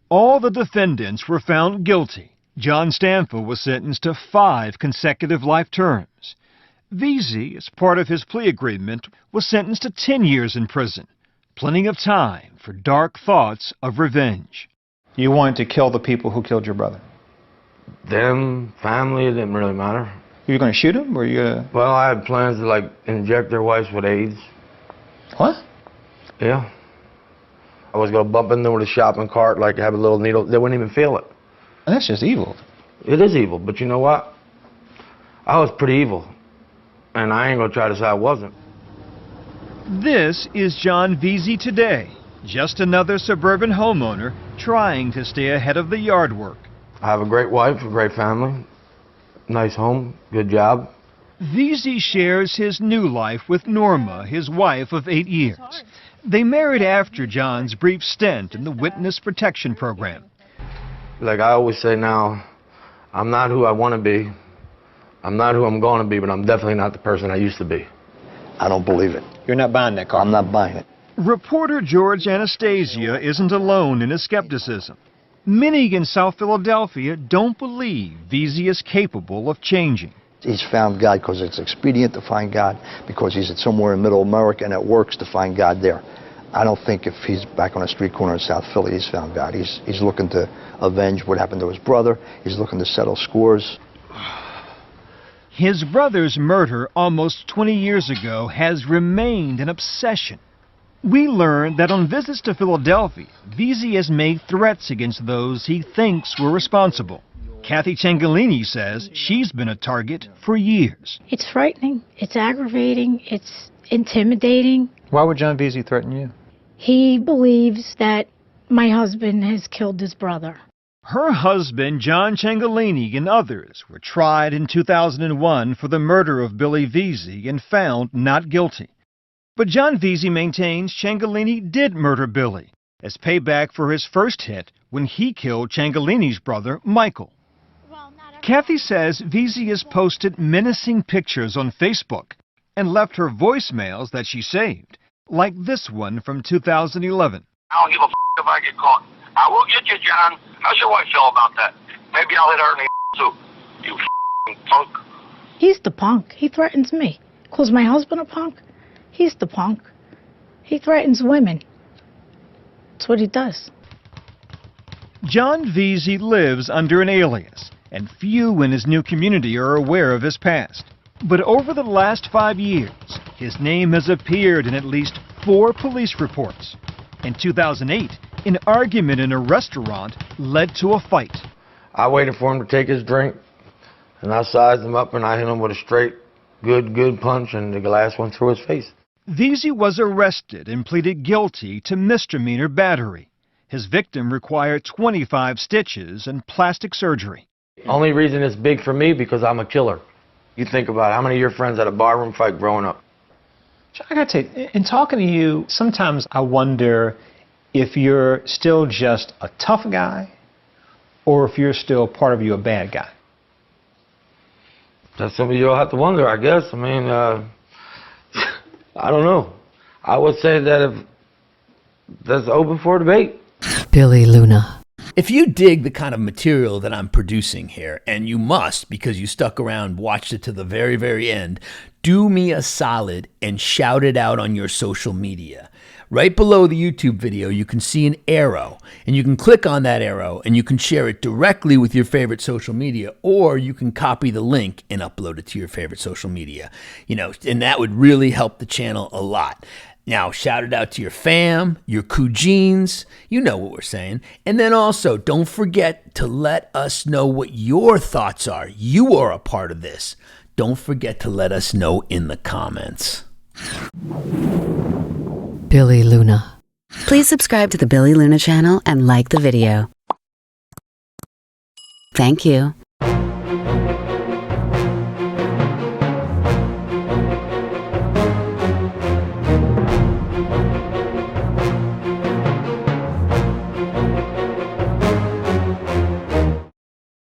All the defendants were found guilty. John Stanfa was sentenced to 5 consecutive life terms. Veasey, as part of his plea agreement, was sentenced to 10 years in prison. Plenty of time for dark thoughts of revenge. You wanted to kill the people who killed your brother? Them, family, it didn't really matter. You were going to shoot them, or you gonna... Well, I had plans to, like, inject their wives with AIDS. What? Yeah. I was going to bump into them with a shopping cart, like, have a little needle. They wouldn't even feel it. And that's just evil. It is evil, but you know what? I was pretty evil. And I ain't going to try to say I wasn't. This is John Veasey today. Just another suburban homeowner trying to stay ahead of the yard work. I have a great wife, a great family, nice home, good job. Veasey shares his new life with Norma, his wife of 8 years. They married after John's brief stint in the Witness Protection Program. Like I always say now, I'm not who I want to be. I'm not who I'm going to be, but I'm definitely not the person I used to be. I don't believe it. You're not buying that car? I'm not buying it. Reporter George Anastasia isn't alone in his skepticism. Many in South Philadelphia don't believe Veasey is capable of changing. He's found God because it's expedient to find God, because he's somewhere in middle America and it works to find God there. I don't think if he's back on a street corner in South Philly, he's found God. He's looking to avenge what happened to his brother. He's looking to settle scores. His brother's murder almost 20 years ago has remained an obsession. We learned that on visits to Philadelphia, Veasey has made threats against those he thinks were responsible. Kathy Ciancaglini says she's been a target for years. It's frightening, it's aggravating, it's intimidating. Why would John Veasey threaten you? He believes that my husband has killed his brother. Her husband, John Ciancaglini, and others were tried in 2001 for the murder of Billy Veasey and found not guilty. But John Veasey maintains Ciancaglini did murder Billy as payback for his first hit when he killed Ciancaglini's brother, Michael. Kathy says Veasey has posted menacing pictures on Facebook and left her voicemails that she saved, like this one from 2011. I don't give a f*** if I get caught. I will get you, John. How's your wife feel about that? Maybe I'll hit her in the too. You f***ing punk. He's the punk. He threatens me. Calls my husband a punk. He's the punk. He threatens women. That's what he does. John Veasey lives under an alias, and few in his new community are aware of his past. But over the last 5 years, his name has appeared in at least 4 police reports. In 2008, an argument in a restaurant led to a fight. I waited for him to take his drink, and I sized him up and I hit him with a straight, good punch, and the glass went through his face. Veasey was arrested and pleaded guilty to misdemeanor battery. His victim required 25 stitches and plastic surgery. Only reason it's big for me because I'm a killer. You think about it, how many of your friends had a barroom fight growing up? I gotta tell you, in talking to you, sometimes I wonder if you're still just a tough guy or if you're still part of you a bad guy. That's something you'll have to wonder, I guess. I mean, I don't know. I would say that if that's open for debate. Billy Luna. If you dig the kind of material that I'm producing here, and you must because you stuck around, watched it to the very, very end, do me a solid and shout it out on your social media. Right below the YouTube video, you can see an arrow, and you can click on that arrow and you can share it directly with your favorite social media, or you can copy the link and upload it to your favorite social media. And that would really help the channel a lot. Now, shout it out to your fam, your cousins, you know what we're saying. And then also, don't forget to let us know what your thoughts are. You are a part of this. Don't forget to let us know in the comments. Billy Luna. Please subscribe to the Billy Luna channel and like the video. Thank you.